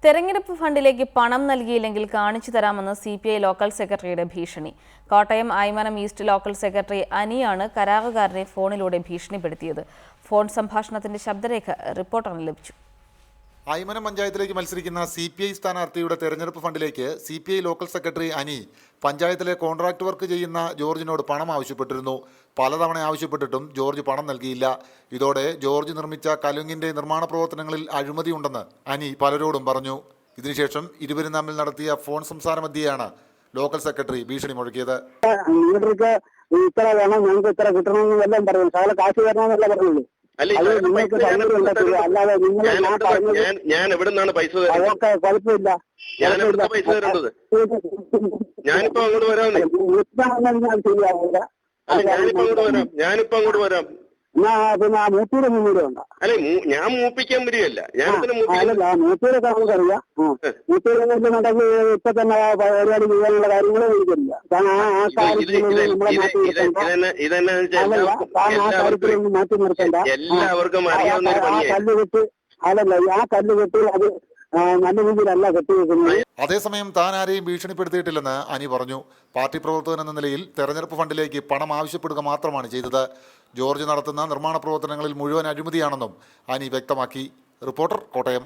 തെരഞ്ഞെടുപ്പ് ഫണ്ടിലേക്ക് പണം നൽകിയില്ലെങ്കിൽ കാണിച്ചു തരാമെന്ന് CPI ലോക്കൽ സെക്രട്ടറിയുടെ ഭീഷണി. കോട്ടയം ആയിമനം ഈസ്റ്റ് ലോക്കൽ സെക്രട്ടറി അനിയാണ് കരാറുകാരനെ ഫോണിലൂടെ ഭീഷണിപ്പെടുത്തിയത്. ഫോൺ സംഭാഷണത്തിന്റെ ശബ്ദരേഖ റിപ്പോർട്ടറിന് ലഭിച്ചു. ആയിമനം പഞ്ചായത്തിലേക്ക് മത്സരിക്കുന്ന CPI സ്ഥാനാർത്ഥിയുടെ തെരഞ്ഞെടുപ്പ് ഫണ്ടിലേക്ക് CPI ലോക്കൽ സെക്രട്ടറി അനി പഞ്ചായത്തിലെ കോൺട്രാക്ട് വർക്ക് ചെയ്യുന്ന ജോർജിനോട് പണം ആവശ്യപ്പെട്ടിരുന്നു. പലതവണ ആവശ്യപ്പെട്ടിട്ടും ജോർജ് പണം നൽകിയില്ല. ഇതോടെ ജോർജ് നിർമ്മിച്ച കലുങ്കിന്റെ നിർമ്മാണ പ്രവർത്തനങ്ങളിൽ അഴിമതിയുണ്ടെന്ന് അനി പലരോടും പറഞ്ഞു. ഇതിനുശേഷം ഇരുവരും തമ്മിൽ നടത്തിയ ഫോൺ സംസാര മധ്യയാണ് ലോക്കൽ സെക്രട്ടറി ഭീഷണി മുഴക്കിയത്. ഇത്ര വേണം, ഞങ്ങൾക്ക് ഇത്ര കിട്ടണമെന്ന് എല്ലാം പറഞ്ഞു. സകല കാശ് തരണമെന്നല്ല പറഞ്ഞുള്ളൂ. അല്ലാതെ ഞാൻ എവിടെ നിന്നാണ് പൈസ അതൊക്കെ കുഴപ്പമില്ല. ഞാനിപ്പോ അങ്ങോട്ട് വരാം. ഞാനിപ്പോ അങ്ങോട്ട് വരാം. പിന്നെ മൂത്തൂര് 300 ഉണ്ടോ? അല്ലെ, ഞാൻ മൂപ്പിക്കാൻ വരികയല്ല. അല്ലല്ല, മൂത്തൂരൊക്കെ നമുക്കറിയാം. മൂത്തൂര് നടന്നെങ്കിൽ ഇപ്പൊ തന്നെ പരിപാടി ചെയ്യാനുള്ള കാര്യങ്ങളും എനിക്കറിയില്ല. ആ കാര്യത്തിലൊന്നും മാറ്റി നിർത്തണ്ട. എല്ലാവർക്കും അറിയാവുന്ന കല്ലുകെട്ട് അല്ലല്ല, ആ കല്ലുകെട്ട് അത് നല്ല രീതിയിലല്ല കെട്ടിവെക്കുന്നത്. അതേസമയം താൻ ആരെയും ഭീഷണിപ്പെടുത്തിയിട്ടില്ലെന്ന് അനി പറഞ്ഞു. പാർട്ടി പ്രവർത്തകൻ എന്ന നിലയിൽ തെരഞ്ഞെടുപ്പ് ഫണ്ടിലേക്ക് പണം ആവശ്യപ്പെടുക മാത്രമാണ് ചെയ്തത്. ജോർജ് നടത്തുന്ന നിർമ്മാണ പ്രവർത്തനങ്ങളിൽ മുഴുവൻ അഴിമതിയാണെന്നും അനി വ്യക്തമാക്കി. റിപ്പോർട്ടർ, കോട്ടയം.